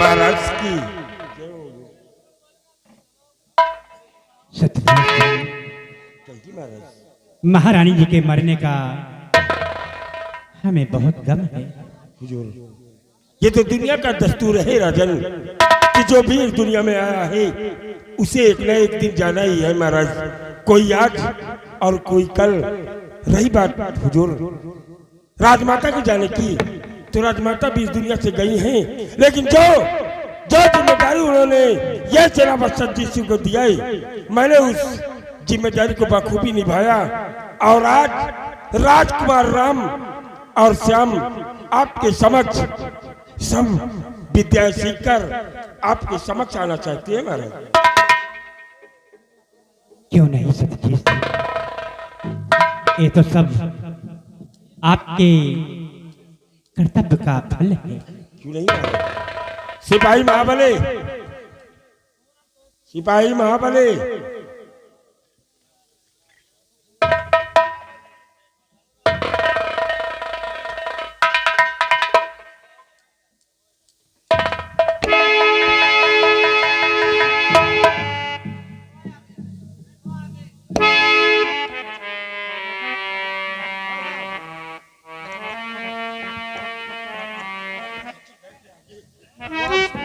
महाराज की महारानी जी के मरने का हमें बहुत गम है। हुजूर, ये तो दुनिया का दस्तूर है राजन कि जो भी इस दुनिया में आया है उसे एक न एक दिन जाना ही है महाराज। कोई आज और कोई कल। रही बात हुजूर राजमाता के जाने की, तो राजमाता भी इस दुनिया से गई हैं, लेकिन जो जिम्मेदारी उन्होंने यह जनाब सज्जी सिंह को दिया है, मैंने उस जिम्मेदारी को बखूबी निभाया और आज राजकुमार राम और श्याम आपके समक्ष सम विद्या सीखकर आपके समक्ष आना चाहती है महाराज। क्यों नहीं सतजीत, ये तो सब आपके कर्तव्य का फल है। क्यों नहीं सिपाही महाबले, सिपाही महाबले,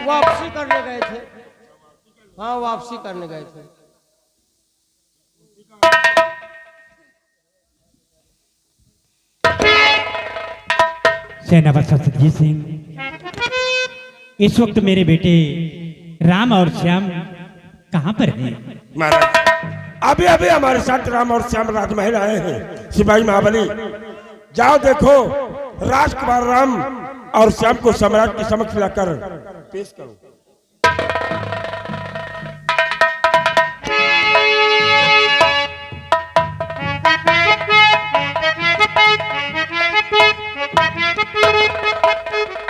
वापसी करने गए थे। हाँ, वापसी करने गए थे। सेनापति सतजीत सिंह, इस वक्त मेरे बेटे राम और श्याम कहाँ पर हैं? महाराज अभी अभी हमारे साथ राम और श्याम राजमहल आए हैं। सिपाही महाबली जाओ देखो, राजकुमार राम और श्याम को सम्राट के समक्ष लाकर पेश करो।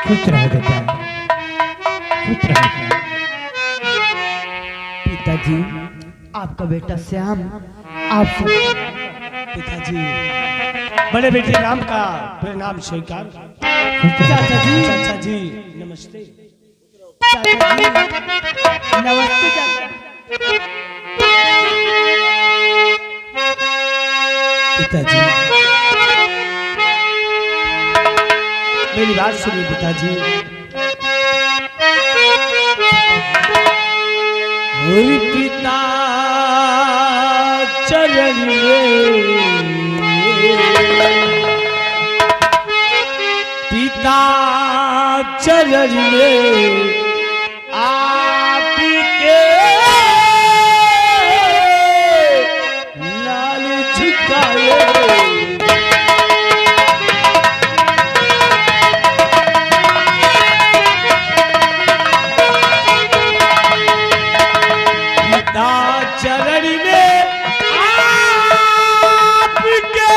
खुश रहो बेटा, खुश रहो। पिताजी, आपका बेटा श्याम आप पिताजी बड़े बेटे राम का प्रणाम स्वीकार। चाचा जी, चाचा जी नमस्ते। चाचा जी नमस्ते चाचा। पिताजी मेरी बात सुनिए पिताजी। मेरी पिता चरण पिता चरण में आपके लाल झुकाए। पिता चरण में आपके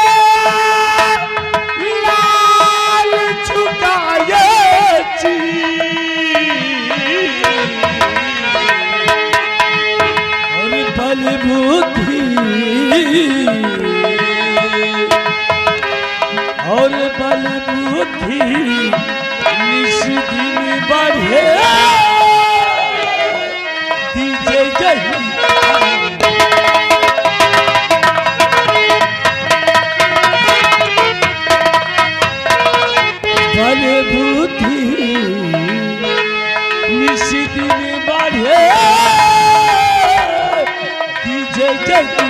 लाल झुकाए और बल बुद्धि और बल बुद्धि निस दिन बढ़े दीजे जही। बल बुद्धि निस दिन बढ़े दीजे जही।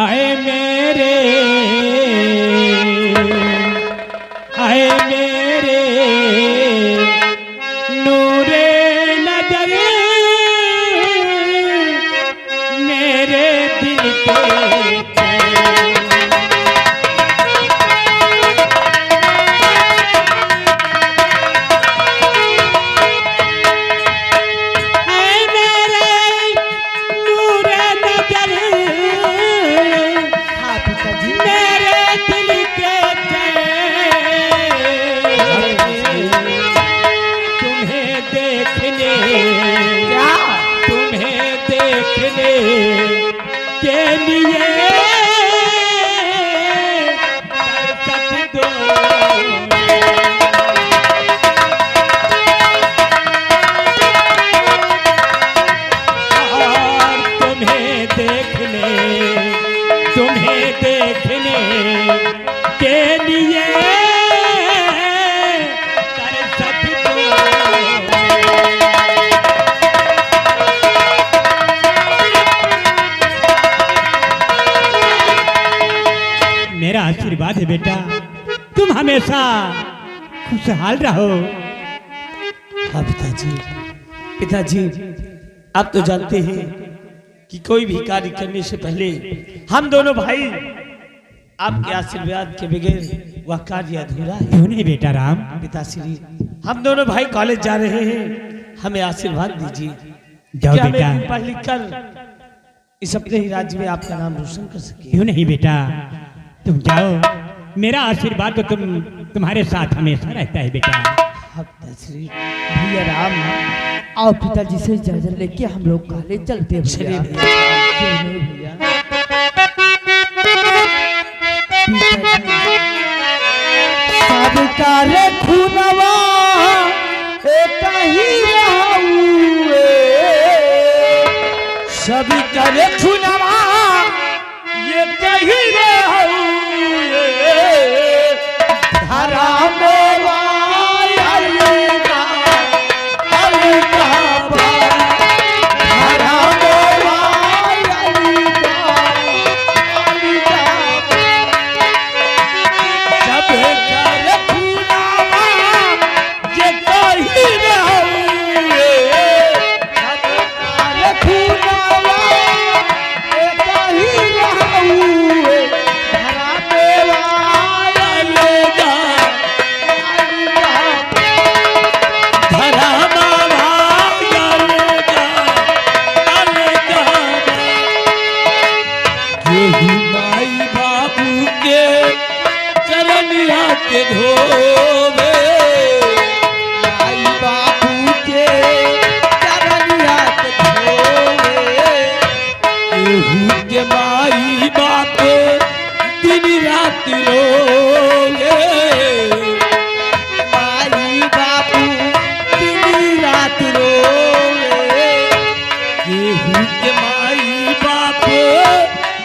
आए मेरे, आए मेरे नूरे नजर, मेरे दिल के के लिए तरसत दो। और तुम्हें देखने के लिए तरसत दो। मेरा आशीर्वाद है बेटा, तुम हमेशा खुशहाल रहो। हाँ पिताजी, आप तो जानते हैं कि कोई भी कार्य करने से पहले हम दोनों भाई आपके आशीर्वाद के बगैर वह कार्य अधूरा है। क्यों नहीं बेटा राम? पिताश्री, हम दोनों भाई कॉलेज जा रहे हैं, हमें आशीर्वाद दीजिए। जाओ क्या बेटा। मैं पढ़ लिख कर इस अपने ही राज्य में आपका नाम रोशन कर सके। क्यों नहीं बेटा, तुम जाओ, मेरा आशीर्वाद तो तुम्हारे साथ हमेशा रहता है बेटा। हाँ पिताश्री। भैया राम, आओ पिताजी से इजाजत लेके हम लोग कॉलेज चलते हैं चलिए भैया। भैया। क्यों नहीं भैया? सरकार खुनवा एक ही रहूए, सभी करे खुनवा ये कही रहूए। धरा मेवा अलगा, अलगा बा, धरा मेवा अलगा, अलगा बा। सब करे खुनवा ये कही रहूए। सरकार खुनवा एक ही रहूए, धरा मेवा अलगा धरा बाबा अलगा अलगा। यही माई बाबू के चरनिया के धोवे। आई बापू के चरनिया के धोवे, यही के माई बाप दिन रात रोवे। आई बापू दिन रात रोवे। यही के माई बाप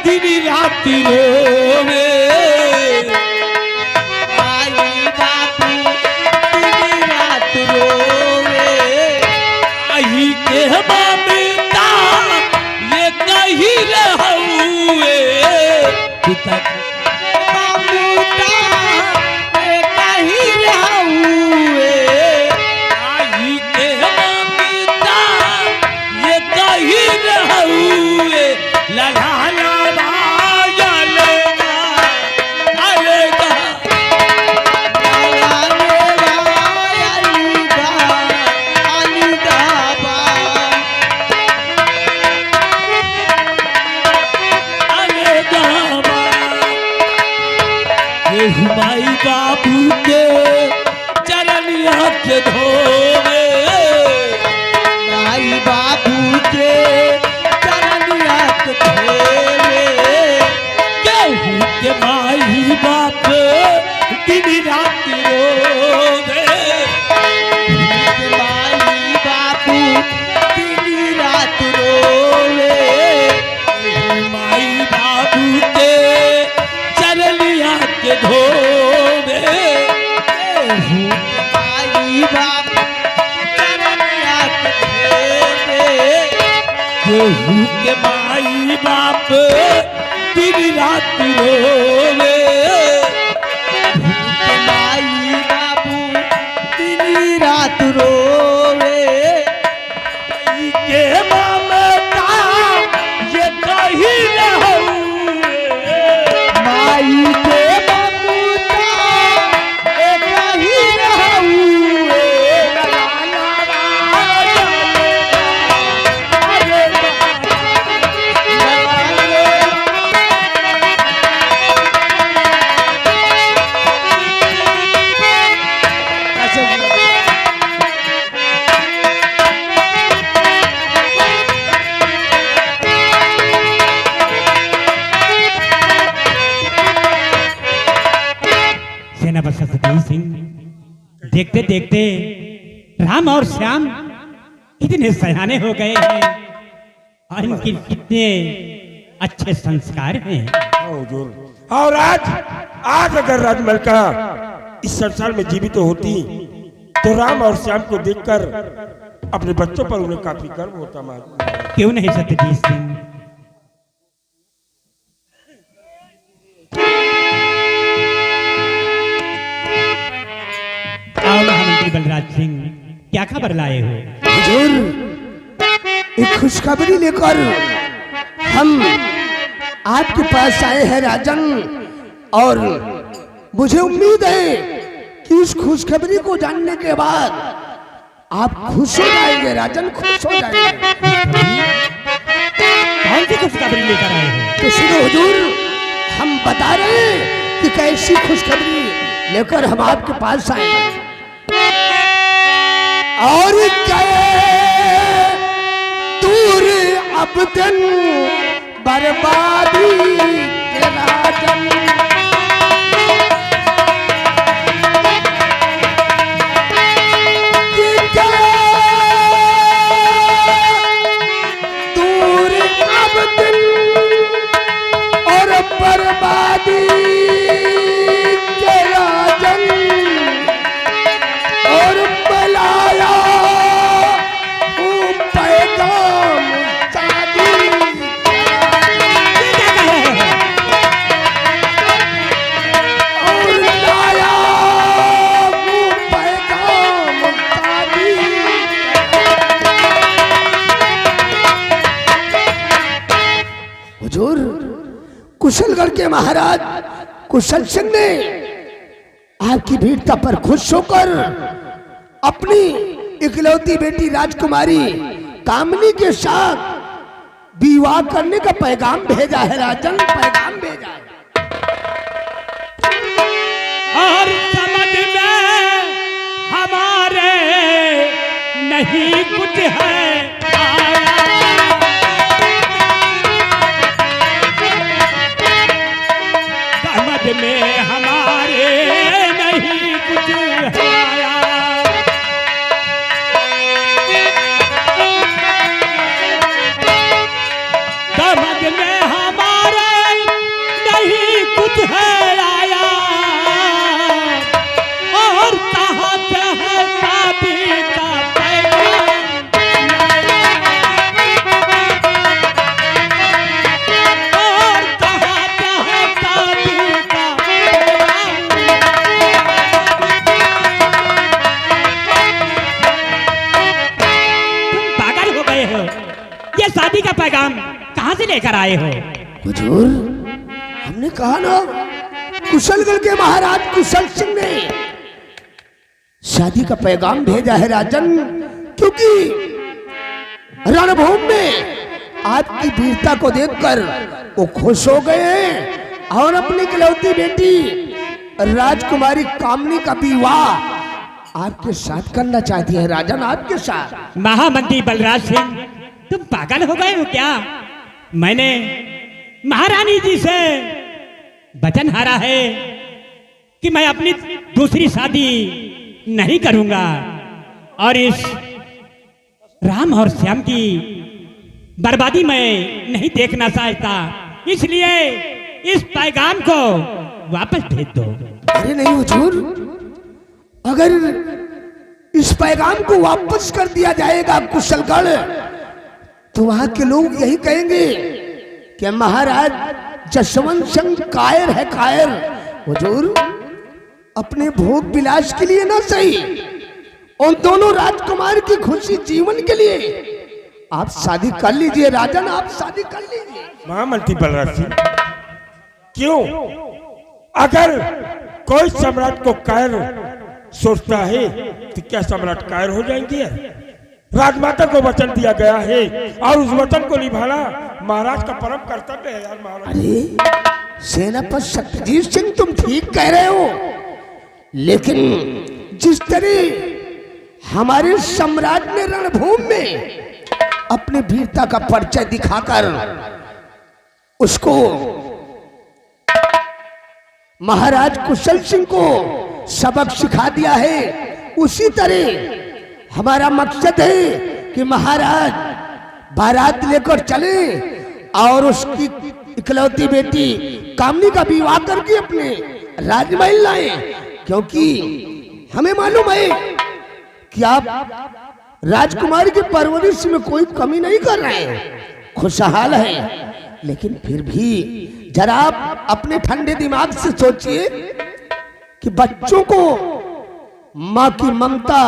दिन रात रोवे। आई बापू दिन रात रोवे। आई के ममता ये कही रहूए। पिता ममता एक ही रहूए, आई के ममता ये कही रहूए। लगा लगा अलगा अलगा अलगा अलगा बा। अलगा ये माई बाबू के चरनिया के धोवे। आई बापू के चरनिया के धोवे। केहू के माई बाप दिन रात रोवे। माई बापू दिन रात रोवे। माई बाबू के चरनिया के धोवे। माई बापू चरनिया के धोवे। केहू के माई बाप दिन रात रोवे। माई बापू दिन रात रोवे। के ममता ये कही रहूए। माई के ममता एक ही रहूए। देखते देखते राम और श्याम कितने सयाने हो गए हैं और इनके कितने अच्छे संस्कार हैं। हाँ हुजूर। और आज अगर राजमलका इस संसार में जीवित तो होती तो राम और श्याम को देखकर अपने बच्चों पर उन्हें काफी गर्व होता। महाराज क्यों नहीं सत्यजीत सिंह? आओ महामंत्री बलराज सिंह, क्या खबर लाए हो? हुजूर, एक खुशखबरी लेकर हम आपके पास आए हैं राजन, और मुझे उम्मीद है कि इस खुशखबरी को जानने के बाद आप खुश हो जाएंगे राजन, खुश हो जाएंगे। कौन सी खुशखबरी लेकर आए हो? तो सुनो हुजूर, हम बता रहे हैं कि कैसी खुशखबरी लेकर हम आपके पास आए हैं। और गए दूर अब दिन बर्बादी के राजन, दूर अब दिन और बर्बादी के राजन, और बलाया पैगाम शादी, और लाया पैगाम शादी। हुजूर, कुशलगढ़ के महाराज कुशल सिंह ने आपकी वीरता पर खुश होकर अपनी इकलौती बेटी राजकुमारी कामनी के साथ विवाह करने का पैगाम भेजा है राजन, पैगाम भेजा है। और समझ में हमारे नहीं कुछ है आया, समझ में हमारे नहीं कुछ है आया। समझ में हमारे नहीं कुछ है आया, और कहाँ से है शादी का पैगाम लाया, और कहाँ से है शादी का पैगाम। तुम पागल हो गए हो, ये शादी का पैगाम कहाँ से लेकर आए हो? हुजूर, हमने कहा ना, कुशलगढ़ के महाराज कुशल सिंह ने शादी का पैगाम भेजा है राजन, क्योंकि रणभूमि में आपकी वीरता को देखकर वो खुश हो गए हैं और अपनी इकलौती बेटी राजकुमारी कामनी का विवाह आपके साथ करना चाहती है राजन, आपके साथ। महामंत्री बलराज सिंह, तुम पागल हो गए हो क्या? मैंने महारानी जी से वचन हारा है कि मैं अपनी दूसरी शादी नहीं करूंगा, और इस राम और श्याम की बर्बादी मैं नहीं देखना चाहता, इसलिए इस पैगाम को वापस भेज दो। अरे नहीं हुजूर, अगर इस पैगाम को वापस कर दिया जाएगा कुशलगढ़, तो वहां के लोग यही कहेंगे कि महाराज जसवंत सिंह कायर है, कायर। हुजूर, अपने भोग विलास के लिए ना सही, उन दोनों राजकुमार की खुशी जीवन के लिए आप शादी कर लीजिए राजन, आप शादी कर लीजिए। महामंत्री बलराज सिंह, क्यों? अगर कोई सम्राट को कायर सोचता है तो क्या सम्राट कायर हो जाएंगे? राजमाता को वचन दिया गया है और उस वचन को निभाना महाराज का परम कर्तव्य है यार। महाराज, अरे सेनापति सत्यजीत सिंह, तुम ठीक कह रहे हो, लेकिन जिस तरह हमारे सम्राट ने रणभूमि में अपने वीरता का परिचय दिखाकर उसको महाराज कुशल सिंह को सबक सिखा दिया है, उसी तरह हमारा मकसद है कि महाराज बारात लेकर चले और उसकी इकलौती बेटी कामनी का विवाह करके अपने राजमहल लाए, क्योंकि हमें मालूम है कि आप राजकुमारी की परवरिश में कोई कमी नहीं कर रहे हैं, खुशहाल है। लेकिन फिर भी जरा आप अपने ठंडे दिमाग से सोचिए कि बच्चों को माँ की ममता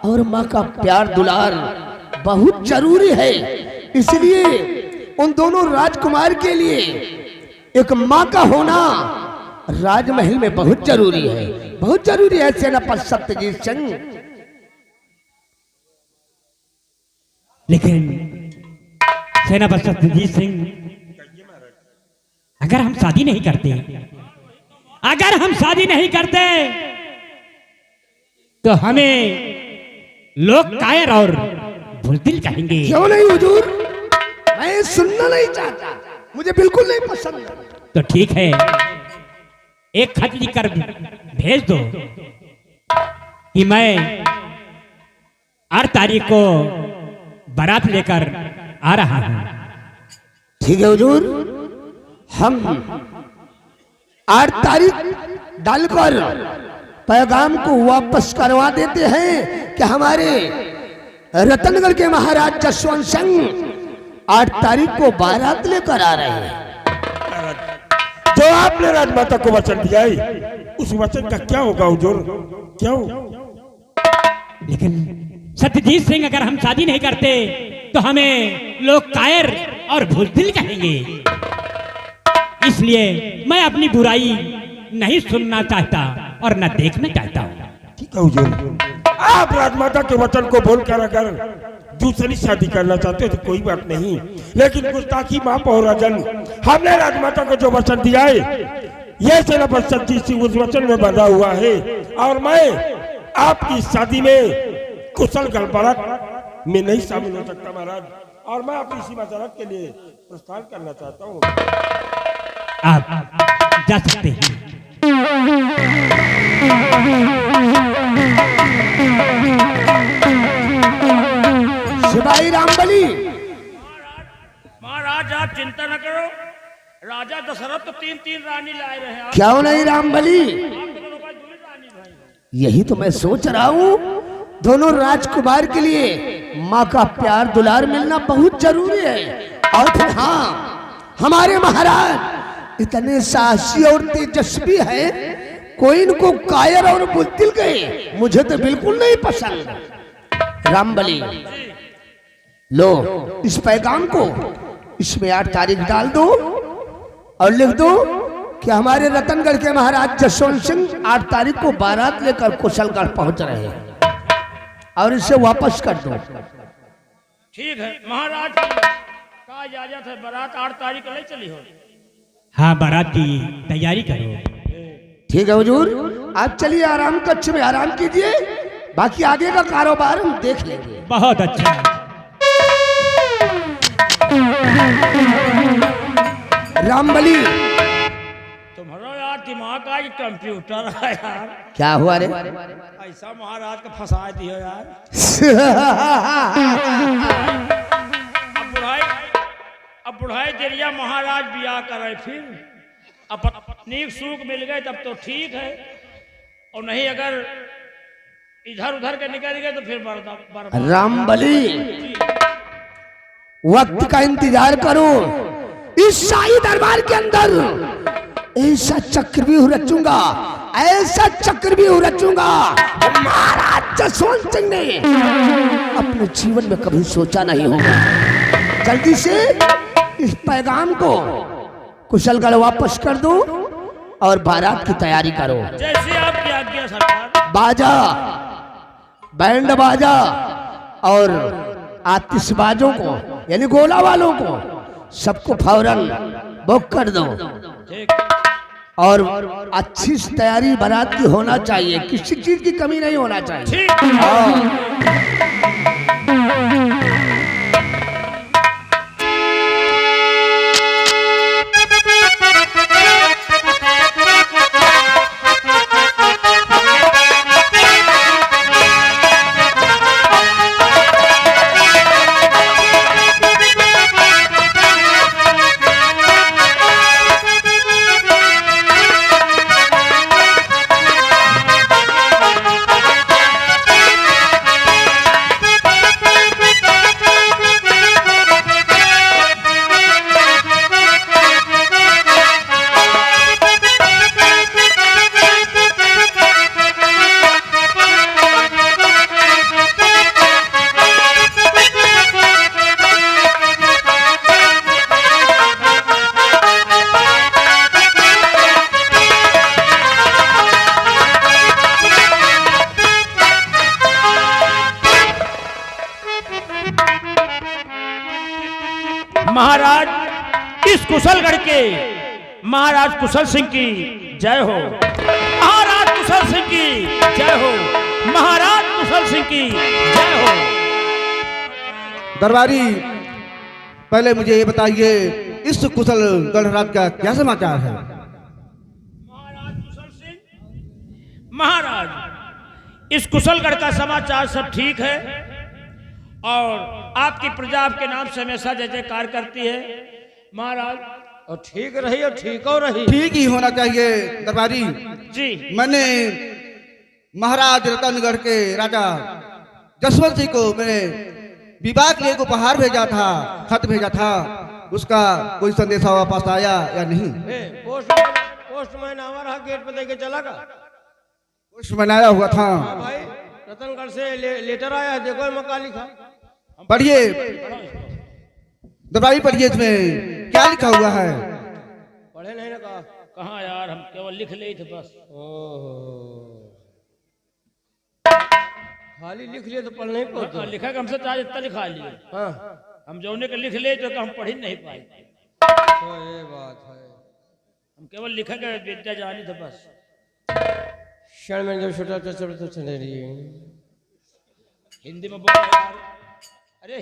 और माँ का प्यार दुलार बहुत जरूरी है। इसलिए उन दोनों राजकुमार के लिए एक माँ का होना राजमहल में बहुत जरूरी है, बहुत जरूरी है। सेनापति सत्यजीत सिंह, लेकिन सेनापति सत्यजीत सिंह, अगर हम शादी नहीं करते, अगर हम शादी नहीं करते तो हमें लोग कायर और बुज़दिल कहेंगे। क्यों नहीं हुजूर, मैं सुनना नहीं चाहता, मुझे बिल्कुल नहीं पसंद। तो ठीक है, एक खत लिखकर भेज दो कि मैं 8 तारीख को बारात लेकर आ रहा हूं। ठीक है हुजूर, हम 8 तारीख डालकर पैगाम को वापस करवा देते हैं कि हमारे रतनगढ़ के महाराज जसवंत सिंह 8 तारीख को बारात लेकर आ रहे हैं। जो आपने राजमाता को वचन दिया है, उस वचन का क्या होगा हुजूर? क्यों? लेकिन सत्यजीत सिंह, अगर हम शादी नहीं करते तो हमें लोग कायर और बुज़दिल कहेंगे। इसलिए मैं अपनी बुराई नहीं सुनना चाहता और न देखना चाहता हूँ। ठीक है हुजूर, आप राजमाता के वचन को बोलकर अगर दूसरी शादी करना चाहते हो तो कोई बात नहीं, लेकिन गुस्ताखी माफ और राजन, हमने राजमाता को जो वचन दिया है, यह सेनापति सत्यजीत सिंह उस वचन में बंधा हुआ है और मैं आपकी शादी में कुशल गड़बड़ाहट में नहीं शामिल हो सकता महाराज, और मैं अपनी सीमा सड़क के लिए प्रस्थान करना चाहता हूँ। आप जा सकते हैं। सिपाही रामबली, महाराज आप चिंता न करो, राजा दशरथ तो 3-3 रानी लाए रहे हैं। क्यों नहीं रामबली? आप तो दोनों भाई दूल्हे रानी भाई। यही तो मैं सोच रहा हूँ, दोनों राजकुमार के लिए माँ का प्यार दुलार मिलना बहुत जरूरी है। और फिर हाँ, हमारे महाराज इतने साहसी और तेजस्वी हैं, कोई इनको कायर और बुज़दिल कहे, मुझे तो बिल्कुल नहीं पसंद। रामबली, लो इस पैगाम को इसमें 8 तारीख डाल दो और लिख दो कि हमारे रतनगढ़ के महाराज जसवंत सिंह 8 तारीख को बारात लेकर कुशलगढ़ पहुंच रहे हैं, और इसे वापस कर दो। ठीक है महाराज, का इजाजत है, बारात 8 तारीख को ले चली हो। हाँ, बारात की तैयारी करो। ठीक है हुजूर, आप चलिए आराम कक्ष में आराम कीजिए, बाकी आगे का कारोबार हम देख लेंगे। बहुत अच्छा। रामबली, तुम्हारा यार दिमाग का ये कंप्यूटर है यार, क्या हुआ रे? ऐसा महाराज का फंसा दिया यार। अब बुढ़ाई जरिया महाराज ब्याह करे, फिर अब पत्नी सुख मिल गए तब तो ठीक है, और नहीं अगर इधर उधर के निकल गए तो फिर बर्बाद। रामबली, वक्त का इंतजार करो, इस शाही दरबार के अंदर ऐसा चक्रव्यूह रचूंगा, ऐसा चक्रव्यूह रचूंगा, महाराज जसवंत सिंह ने अपने जीवन में कभी सोचा नहीं होगा। जल्दी से इस पैगाम को कुशलगढ़ वापस कर दो और बारात की तैयारी करो। जैसे आपकी आज्ञा सरकार। बाजा, बैंड बाजा और आतिशबाजों को, यानी गोला वालों को, सबको फौरन बुक कर दो, और अच्छी तैयारी बारात की होना चाहिए, किसी चीज की कमी नहीं होना चाहिए। महाराज कुशल सिंह की जय हो, महाराज कुशल सिंह की जय हो, महाराज कुशल सिंह की जय हो। दरबारी, पहले मुझे ये बताइए इस कुशल गढ़राज का क्या समाचार है? महाराज कुशल सिंह, महाराज इस कुशलगढ़ का समाचार सब ठीक है और आपकी प्रजा आपके नाम से हमेशा जय जयकार करती है महाराज। और ठीक रही और ठीक हो रही। ठीक ही होना चाहिए दरबारी। जी मैंने महाराज रतनगढ़ के राजा जसवंत सिंह को मैंने विवाह के लिए एक उपहार भेजा था, खत भेजा था, उसका कोई संदेशा वापस आया या नहीं? पोस्टमैन हमारा गेट पे देके चला का? कुछ बनाया हुआ था। हाँ भाई, रतनगढ़ से लेटर आया है, देखो मका लिखा। पढ़िए दरबारी, पढ़िए इसमें क्या लिखा हुआ है? पढ़े नहीं ना कहा? कहाँ यार, हम केवल लिख ले थे बस। खाली लिख लिए तो पढ़ नहीं पाते। लिखा कि हमसे चाहे इतना लिखा लिए, हाँ हम जौने के लिख ले तो हम पढ़ ही नहीं पाए। तो ये बात है। हम केवल लिखा के विद्या जानी थे बस। क्षण में जब छोटा तो चले रही है। हिंदी में बोलो यार, अरे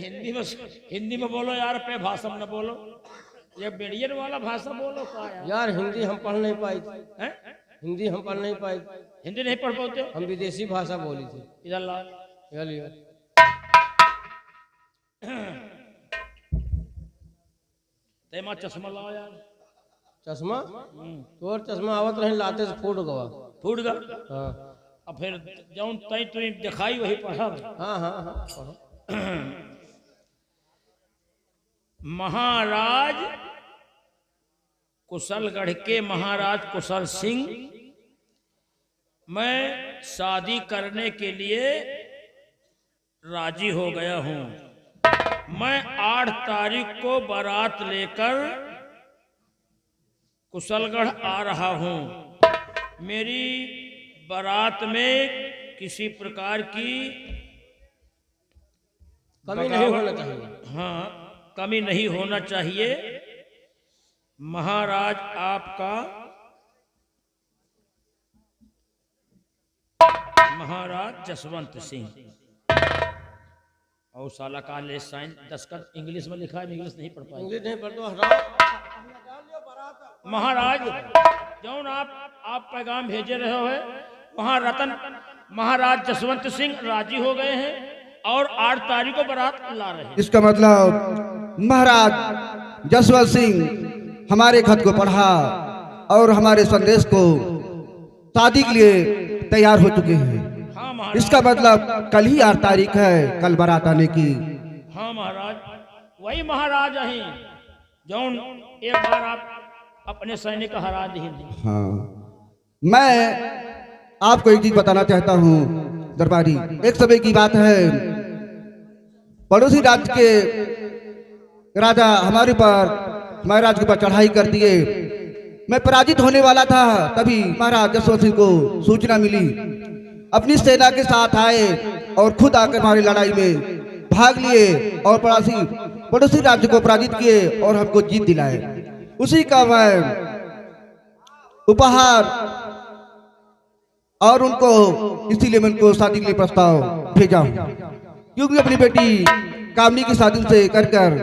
हिंदी में बोलो यार, अपने भाषा में न बोलो, ये बेड़ियन वाला भाषा बोलो का यार हिंदी हम पढ़ नहीं पाई। हैं? हिंदी हम पढ़ नहीं पाई। हिंदी नहीं पढ़ पाते हो? हम विदेशी भाषा बोली थी। इधर ला। ये लियो। तेमा चश्मा लाओ यार। चश्मा? तोर चश्मा आवत रहे लाते से फूट गवा। फूट गया। हाँ अब फिर जौन तई तुई दिखाई वही पढ़ा। हाँ हाँ हाँ पढ़ो। महाराज कुशलगढ़ के महाराज कुशल सिंह, मैं शादी करने के लिए राजी हो गया हूं। मैं 8 तारीख को बारात लेकर कुशलगढ़ आ रहा हूं। मेरी बारात में किसी प्रकार की कमी नहीं होना चाहिए। हाँ, कमी नहीं होना चाहिए। महाराज आपका महाराज जसवंत सिंह। और साला का ले साइन दस्खत इंग्लिश में लिखा है, इंग्लिश नहीं पढ़ पाए। इंग्लिश नहीं पढ़ तो महाराज जौन आप पैगाम भेजे रहे हो है, वहाँ रतन महाराज जसवंत सिंह राजी हो गए हैं और 8 तारीख को बारात ला रहे हैं। इसका मतलब महाराज जसवंत सिंह हमारे खत को पढ़ा और हमारे संदेश को शादी के लिए तैयार हो चुके हैं। हाँ महाराज। इसका मतलब कल ही 8 तारीख है, कल बारात आने की। हाँ महाराज, वही महाराज हैं जौन एक बार आप अपने सैनिक को हरा दी। हाँ, मैं आपको एक चीज बताना चाहता हूँ दरबारी। एक समय की बात है, पड़ोसी राज्य के राजा हमारे राज्य के ऊपर चढ़ाई कर दिए। मैं पराजित होने वाला था, तभी महाराज जसवंत सिंह को सूचना मिली। अपनी सेना के साथ आए और खुद आकर हमारी लड़ाई में भाग लिए और पड़ोसी राज्य को पराजित किए और हमको जीत दिलाए। उसी का मैं उपहार और उनको इसीलिए मैं उनको शादी के लिए प्रस्ताव भेजा हूँ, क्योंकि अपनी बेटी कामनी की शादी से कर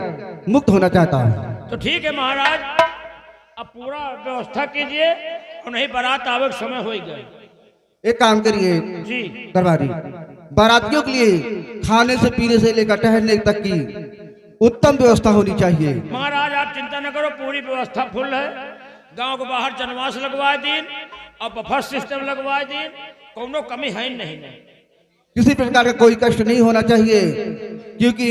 मुक्त होना चाहता हूँ। तो ठीक है महाराज, अब पूरा व्यवस्था कीजिए और नहीं बारात आवे के समय हो ही गए। एक काम करिए जी दरबारी, बारातियों के लिए खाने से पीने से लेकर ठहरने तक की उत्तम व्यवस्था होनी चाहिए। महाराज आप चिंता न करो, पूरी व्यवस्था फुल है। गांव के बाहर जनवास लगवाए दिन और बफर सिस्टम लगवाए दिन, कोनो कमी है नहीं। किसी प्रकार का कोई कष्ट नहीं होना चाहिए, क्योंकि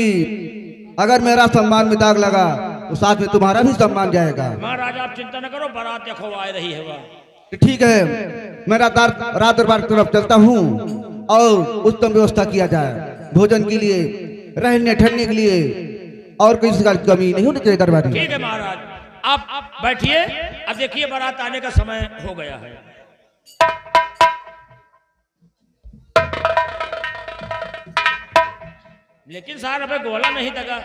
अगर मेरा सम्मान में दाग लगा तो साथ में तुम्हारा भी सम्मान जाएगा। महाराज आप चिंता न करो, बारात देखो आ रही है वहाँ। ठीक है, मैं रात दरबार की तरफ चलता हूँ और उत्तम व्यवस्था किया जाए भोजन के लिए, रहने ठहरने के लिए, और कोई प्रकार की कमी नहीं होनी चाहिए दरबारी। ठीक है महाराज, आप बैठिए। अब देखिए बारात आने का समय हो गया है। लेकिन साहब अबे गोला नहीं दगा,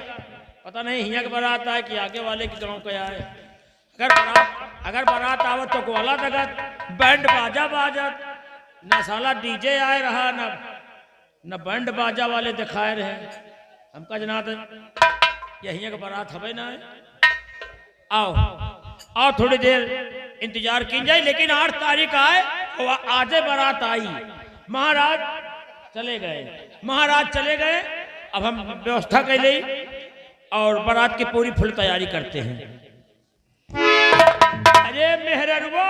पता नहीं हिया के बारात आए कि आगे वाले के गांव का आए। अगर बारात आवत तो गोला दगत, बैंड बाजा बाजत, न साला डीजे आए रहा, न बैंड बाजा वाले दिखाए रहे। हमका जना यही का बारात हवे ना है। आओ थोड़ी देर इंतजार की जाए, लेकिन 8 तारीख आए तो आजे बारात आई। महाराज चले गए। अब हम व्यवस्था कर ली और बारात की पूरी फुल तैयारी करते हैं। अरे मेहरनवो,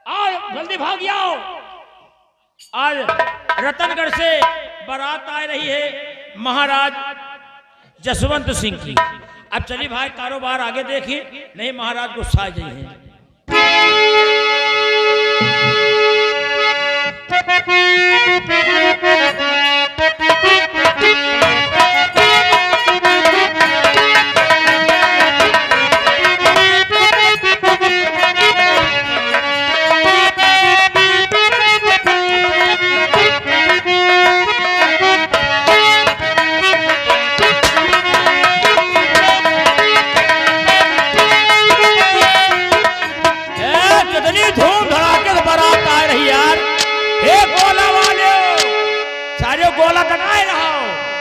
आओ जल्दी भाग आओ। आज रतनगढ़ से बारात आ रही है महाराज जसवंत सिंह की। अब चलिए भाई कारोबार आगे देखिए, नहीं महाराज गुस्सा आ जाइए।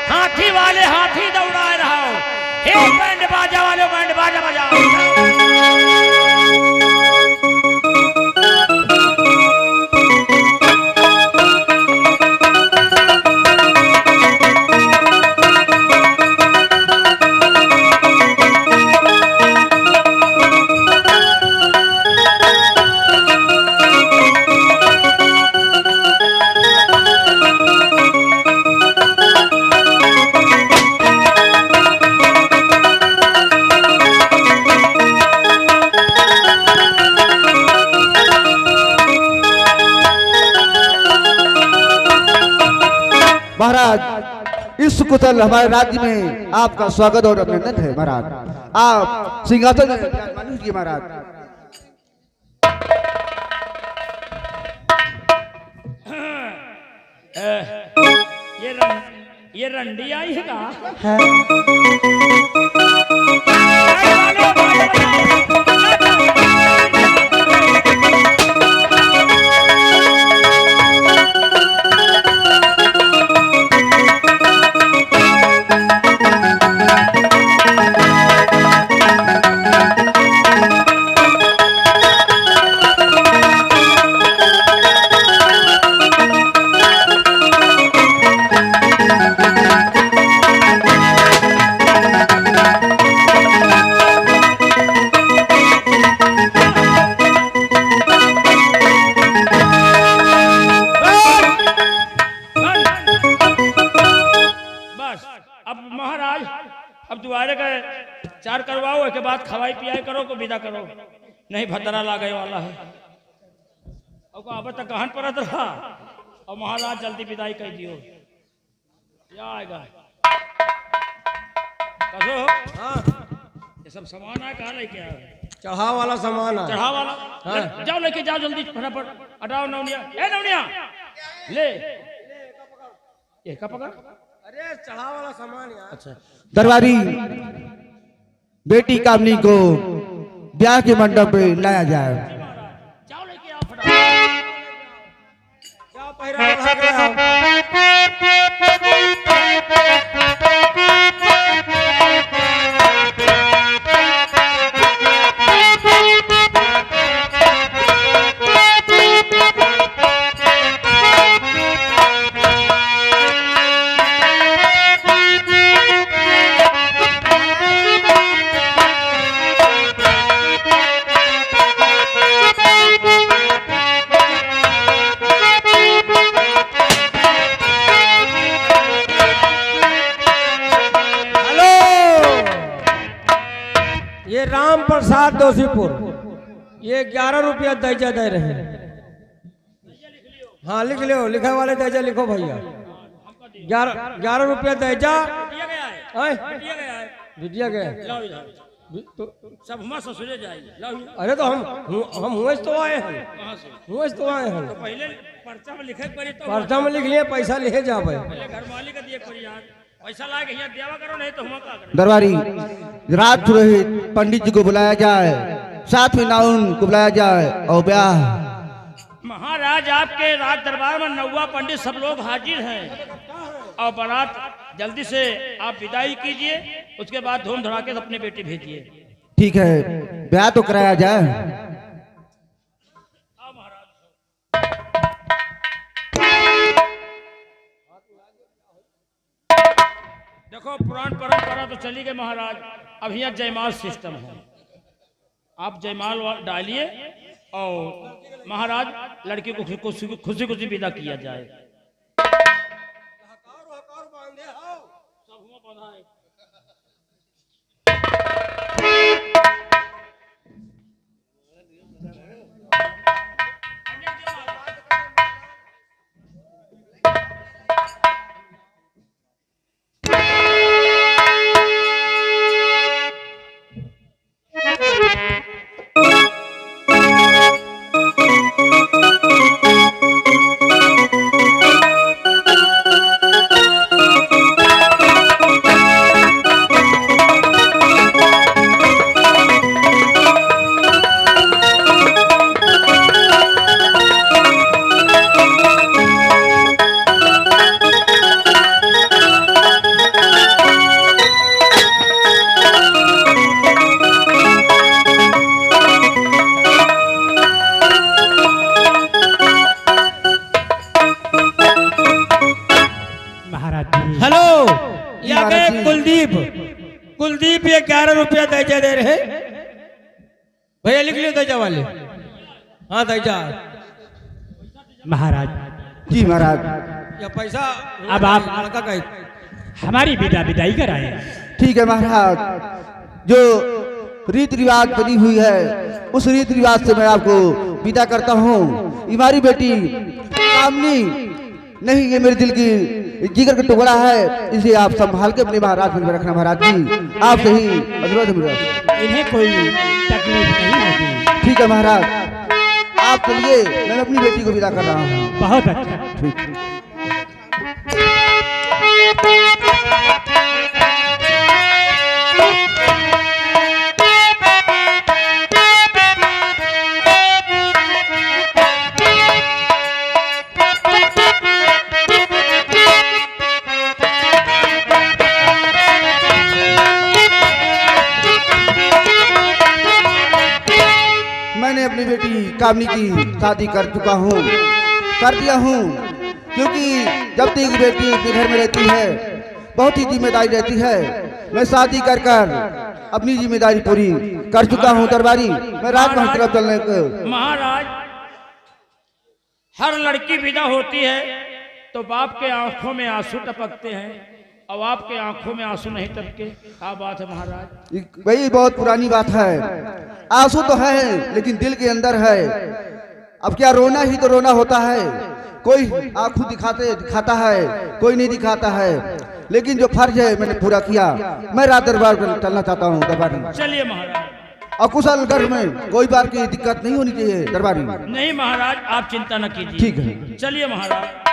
हाथी वाले हाथी दौड़ाए रहो, हे बैंड बाजा वाले बैंड बाजा बजाओ। महाराज, इस कुशल हमारे राज्य में आपका स्वागत और अभिनंदन है। महाराज, आप सिंहासन विराजमान कीजिए। महाराज, ये रंडी आई है का? अब दोबारा का 4 करवाओ, के बाद खवाई पियाई करो को विदा करो, नहीं भतरा लागे वाला है। और अब तक कहन परत रहा और महाराज जल्दी विदाई कर दियो। क्या आएगा कसो? हाँ, ये सब सामान है, कहाँ लेके आए? चढ़ा वाला सामान है। चढ़ा वाला? हाँ। जाओ लेके जाओ जल्दी फटाफट। हटाओ नवनिया, ए नवनिया ले ये का पकड़। अरे चढ़ा वाला सामान यार। अच्छा दरबारी, बेटी कामनी को ब्याह के मंडप पे लाया जाए। जाओ लेके आओ फटाफट। क्या पहरा बढ़ा गया? ये राम प्रसाद दोषीपुर, ये 11 रुपया दैजा दे रहे हैं। हाँ लिख लो, लिखे वाले दैजा लिखो भैया। 11 रुपया दैजा दिया गया है, दिया गया है। दिया गया। लाओ इधर तो सब हमारे ससुरे जाएंगे। लाओ इधर। अरे तो हम हुए तो आए हैं, कहाँ से? हुए तो आए हैं। पहले पर्चा में लिखे पड़ी तो पर्चा में लिख लिए, पैसा लिखे जावे। पहले घर मालिक का दिए पड़ी यार। पैसा लाके यहाँ देवा करो, नहीं तो हम क्या करें। दरबारी रात पुरोहित पंडित जी को बुलाया जाए, साथ में नाउन को बुलाया जाए और ब्याह। महाराज आपके राज दरबार में नौवा पंडित सब लोग हाजिर हैं और बारात जल्दी से आप विदाई कीजिए, उसके बाद धूम धड़ाके से अपनी बेटी भेजिए। ठीक है, ब्याह तो कराया जाए। देखो पुराण परंपरा तो चली गई महाराज, अब यहाँ जयमाल सिस्टम है। आप जयमाल डालिए और महाराज लड़की को खुशी खुशी विदा किया जाए। हेलो, यहाँ के कुलदीप ये 11 रुपया दैजा दे रहे। भैया लिख लियो दैजा वाले। हाँ दैजा। महाराज जी महाराज। या पैसा अब आप लड़का का हमारी विदाई कराए। ठीक है महाराज, जो रीति रिवाज बनी हुई है उस रीति रिवाज से मैं आपको विदा करता हूँ। हमारी बेटी कामनी नहीं, ये मेरे दिल की जिगर का टुकड़ा है, इसे आप संभाल के अपने महाराज में रखना। महाराज जी आप सही अनुरोध इन्हें कोई तकलीफ नहीं होगी। ठीक है महाराज, आप चलिए, मैं अपनी बेटी को विदा कर रहा हूँ। बहुत अच्छा। ठीक। मैंने अपनी बेटी कामनी की शादी कर चुका हूँ, कर दिया हूँ, क्योंकि जब तक बेटी अपने घर में रहती है बहुत ही जिम्मेदारी रहती है। मैं शादी कर कर अपनी जिम्मेदारी पूरी कर चुका हूँ। दरबारी मैं राजमहल की तरफ चलने को। महाराज हर लड़की विदा होती है तो बाप के आंखों में आंसू टपकते हैं, अब आपके आंखों में आंसू नहीं टपके, क्या बात है महाराज? वही बहुत पुरानी बात है, आंसू तो है लेकिन दिल के अंदर है। अब क्या रोना ही तो रोना होता है, कोई आंखों दिखाता है, कोई नहीं दिखाता है, लेकिन जो फर्ज है मैंने पूरा किया। मैं रात दरबार पर चलना चाहता हूँ। दरबारी चलिए महाराज। अकुशल घर में कोई बार की दिक्कत नहीं होनी चाहिए। दरबारी नहीं महाराज, आप चिंता न कीजिए। ठीक है। चलिए महाराज।